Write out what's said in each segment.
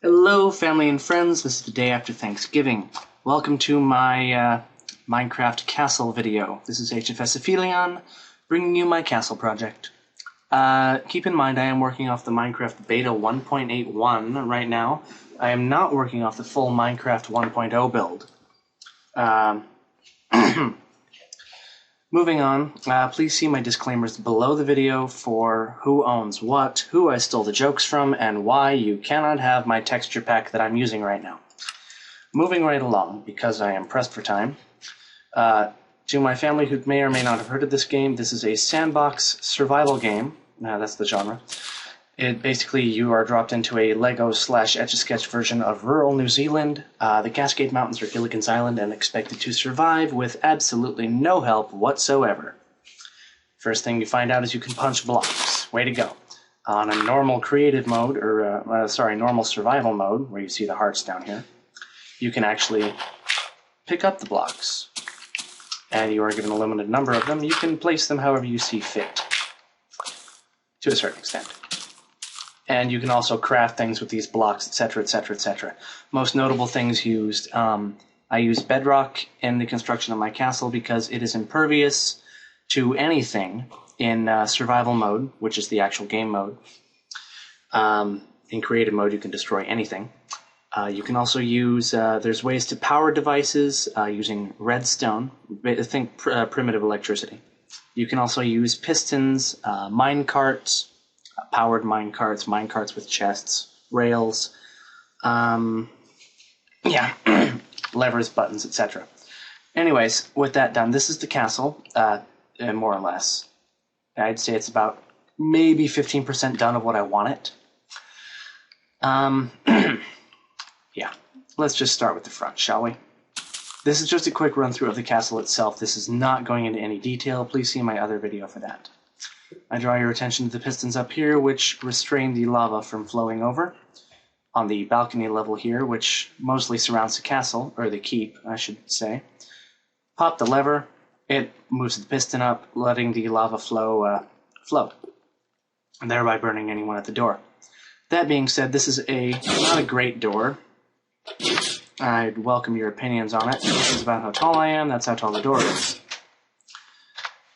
Hello, family and friends. This is the day after Thanksgiving. Welcome to my Minecraft castle video. This is HFSaphelion, bringing you my castle project. Keep in mind I am working off the Minecraft Beta 1.81 right now. I am not working off the full Minecraft 1.0 build. Moving on, please see my disclaimers below the video for who owns what, who I stole the jokes from, and why you cannot have my texture pack that I'm using right now. Moving right along, because I am pressed for time, to my family who may or may not have heard of this game, this is a sandbox survival game. That's the genre. Basically, you are dropped into a Lego/Etch-a-Sketch version of rural New Zealand. The Cascade Mountains are Gilligan's Island and expected to survive with absolutely no help whatsoever. First thing you find out is you can punch blocks. Way to go. On a normal creative mode, normal survival mode, where you see the hearts down here, you can actually pick up the blocks. And you are given a limited number of them. You can place them however you see fit, to a certain extent. And you can also craft things with these blocks, etc., etc., etc. Most notable things used. I use bedrock in the construction of my castle because it is impervious to anything in survival mode, which is the actual game mode. In creative mode, you can destroy anything. You can also use, there's ways to power devices using redstone. Think primitive electricity. You can also use pistons, mine carts, powered minecarts with chests, rails, levers, buttons, etc. Anyways, with that done, this is the castle, more or less. I'd say it's about maybe 15% done of what I want it. Yeah, let's just start with the front, shall we? This is just a quick run-through of the castle itself. This is not going into any detail. Please see my other video for that. I draw your attention to the pistons up here, which restrain the lava from flowing over. On the balcony level here, which mostly surrounds the castle, or the keep, I should say. Pop the lever, it moves the piston up, letting the lava flow, and thereby burning anyone at the door. That being said, this is not a great door. I'd welcome your opinions on it. This is about how tall I am, that's how tall the door is.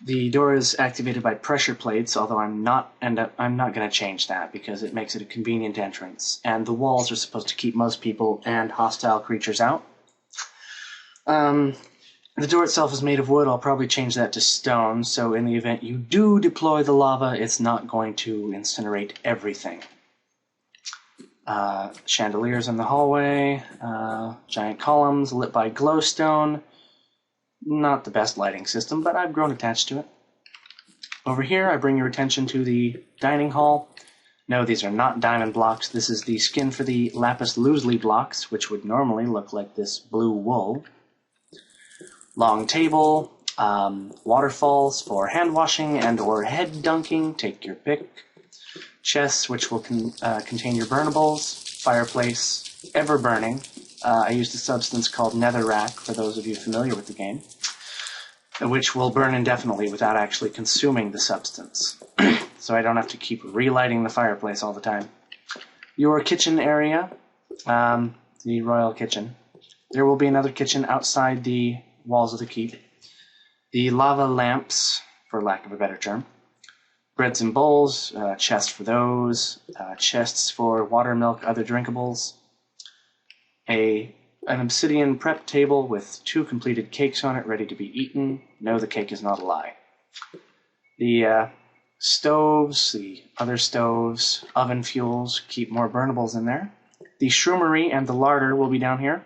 The door is activated by pressure plates, although I'm not going to change that because it makes it a convenient entrance. And the walls are supposed to keep most people and hostile creatures out. The door itself is made of wood. I'll probably change that to stone, so in the event you do deploy the lava, it's not going to incinerate everything. Chandeliers in the hallway, giant columns lit by glowstone. Not the best lighting system, but I've grown attached to it. Over here, I bring your attention to the dining hall. No, these are not diamond blocks. This is the skin for the lapis lazuli blocks, which would normally look like this blue wool. Long table, waterfalls for hand washing and or head dunking. Take your pick. Chests, which will contain your burnables. Fireplace, ever burning. I used a substance called netherrack, for those of you familiar with the game, which will burn indefinitely without actually consuming the substance. So I don't have to keep relighting the fireplace all the time. Your kitchen area, the royal kitchen. There will be another kitchen outside the walls of the keep. The lava lamps, for lack of a better term. Breads and bowls, chests for those, chests for water, milk, other drinkables. An obsidian prep table with 2 completed cakes on it ready to be eaten. No, the cake is not a lie. The stoves, the other stoves, oven fuels, keep more burnables in there. The shroomery and the larder will be down here.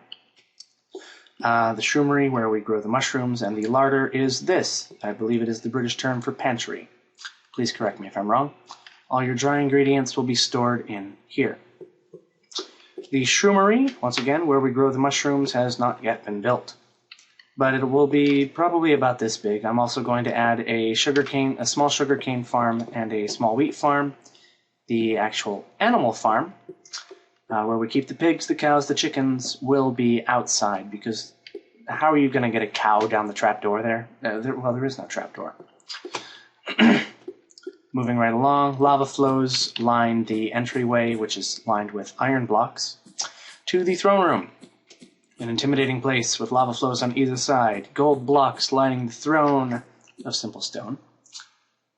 The shroomery, where we grow the mushrooms, and the larder is this. I believe it is the British term for pantry. Please correct me if I'm wrong. All your dry ingredients will be stored in here. The shroomery, once again, where we grow the mushrooms, has not yet been built. But it will be probably about this big. I'm also going to add a small sugarcane farm and a small wheat farm. The actual animal farm, where we keep the pigs, the cows, the chickens, will be outside, because how are you going to get a cow down the trapdoor there? Well, there is no trapdoor. Moving right along, lava flows line the entryway, which is lined with iron blocks. to the throne room. An intimidating place with lava flows on either side, gold blocks lining the throne of simple stone,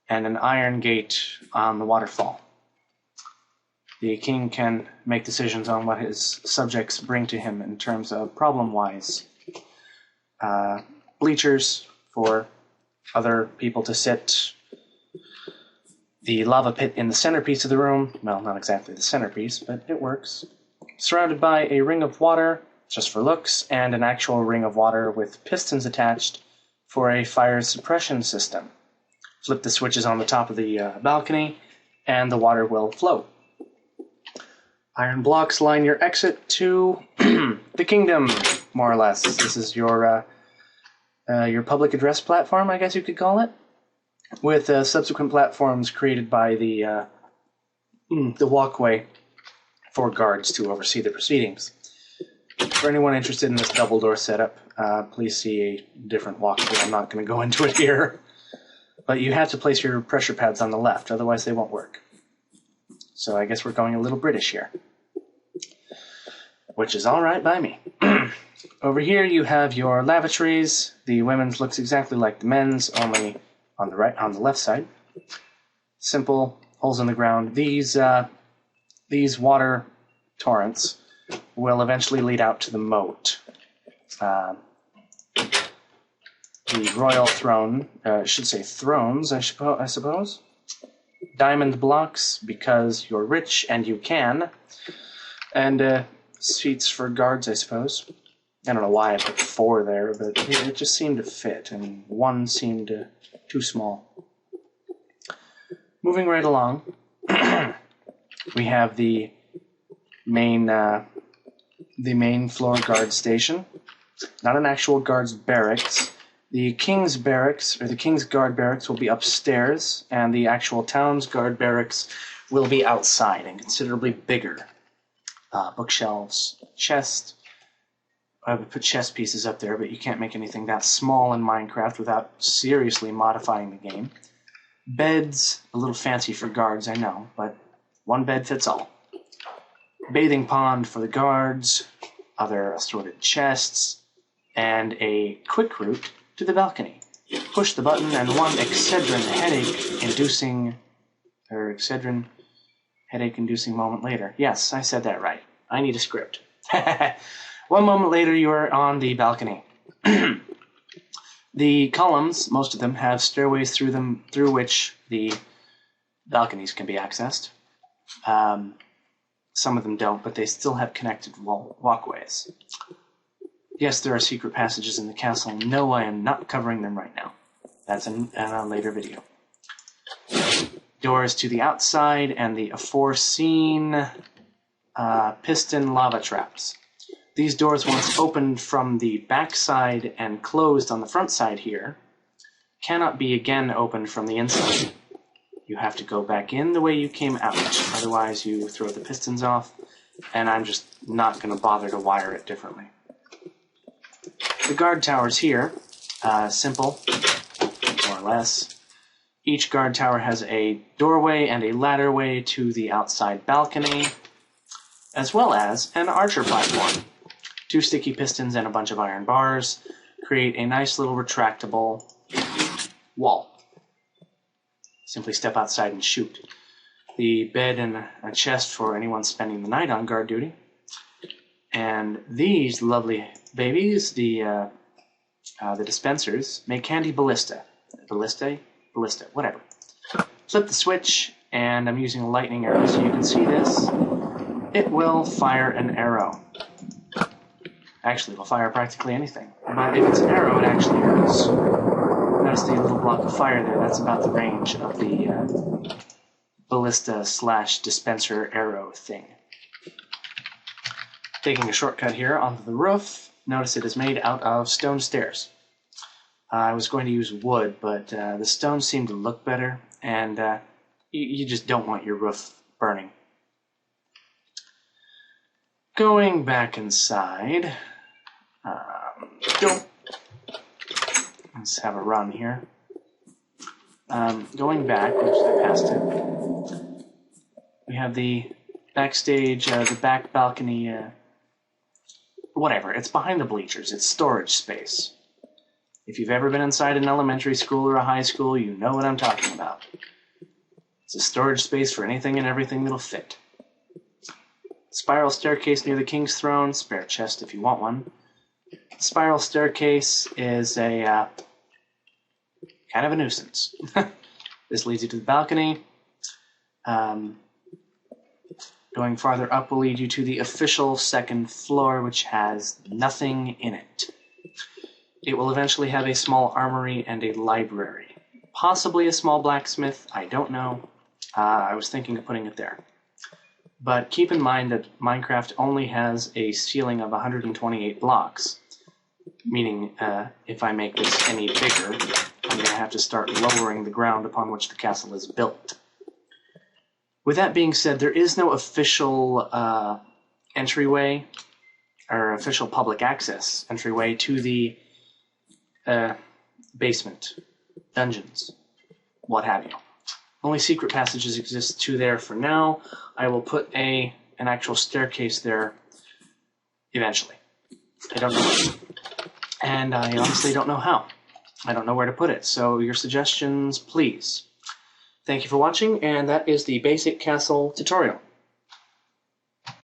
and an iron gate on the waterfall. The king can make decisions on what his subjects bring to him in terms of problem-wise. Bleachers for other people to sit. The lava pit in the centerpiece of the room. Well, not exactly the centerpiece, but it works. Surrounded by a ring of water, just for looks, and an actual ring of water with pistons attached for a fire suppression system. Flip the switches on the top of the balcony, and the water will flow. Iron blocks line your exit to the kingdom, more or less. This is your public address platform, I guess you could call it, with subsequent platforms created by the walkway for guards to oversee the proceedings. For anyone interested in this double door setup, please see a different walkthrough. I'm not going to go into it here. But you have to place your pressure pads on the left, otherwise they won't work. So I guess we're going a little British here. Which is alright by me. Over here you have your lavatories. The women's looks exactly like the men's, only on the left side. Simple, holes in the ground. These water torrents will eventually lead out to the moat. The royal throne, should say thrones, I suppose. Diamond blocks, because you're rich and you can. And seats for guards, I suppose. I don't know why I put 4 there, but it just seemed to fit, and 1 seemed too small. Moving right along, we have the main floor guard station. Not an actual guard's barracks. The king's barracks, or the king's guard barracks, will be upstairs, and the actual town's guard barracks will be outside and considerably bigger. Bookshelves, chest. I would put chess pieces up there, but you can't make anything that small in Minecraft without seriously modifying the game. Beds, a little fancy for guards, I know, but 1 bed fits all. Bathing pond for the guards, other assorted chests, and a quick route to the balcony. Push the button and 1 Excedrin headache-inducing moment later. Yes, I said that right. I need a script. 1 moment later, you are on the balcony. The columns, most of them, have stairways through which the balconies can be accessed. Some of them don't, but they still have connected walkways. Yes, there are secret passages in the castle. No, I am not covering them right now. That's in a later video. Doors to the outside and the aforeseen piston lava traps. These doors, once opened from the back side and closed on the front side here, cannot be again opened from the inside. You have to go back in the way you came out, otherwise you throw the pistons off, and I'm just not going to bother to wire it differently. The guard towers here, simple, more or less. Each guard tower has a doorway and a ladderway to the outside balcony, as well as an archer platform. 2 sticky pistons and a bunch of iron bars create a nice little retractable wall. Simply step outside and shoot. The bed and a chest for anyone spending the night on guard duty. And these lovely babies, the dispensers, make candy ballista. Ballista, whatever. Flip the switch, and I'm using a lightning arrow so you can see this. It will fire an arrow. Actually, it will fire practically anything. But if it's an arrow, it actually hurts. Notice the little block of fire there. That's about the range of the ballista/dispenser arrow thing. Taking a shortcut here onto the roof. Notice it is made out of stone stairs. I was going to use wood, but the stone seemed to look better, and you just don't want your roof burning. Going back inside. Let's have a run here. Going back, oops, I passed it. We have the backstage, the back balcony whatever. It's behind the bleachers. It's storage space. If you've ever been inside an elementary school or a high school, you know what I'm talking about. It's a storage space for anything and everything that'll fit. Spiral staircase near the king's throne. Spare chest if you want one. Spiral staircase is a kind of a nuisance. This leads you to the balcony. Going farther up will lead you to the official second floor, which has nothing in it. It will eventually have a small armory and a library. Possibly a small blacksmith, I don't know. I was thinking of putting it there. But keep in mind that Minecraft only has a ceiling of 128 blocks. Meaning, if I make this any bigger, I'm going to have to start lowering the ground upon which the castle is built. With that being said, there is no official entryway, or official public access entryway to the basement, dungeons, what have you. Only secret passages exist to there for now. I will put an actual staircase there eventually. I don't know when. And I honestly don't know how. I don't know where to put it, so your suggestions, please. Thank you for watching, and that is the basic castle tutorial.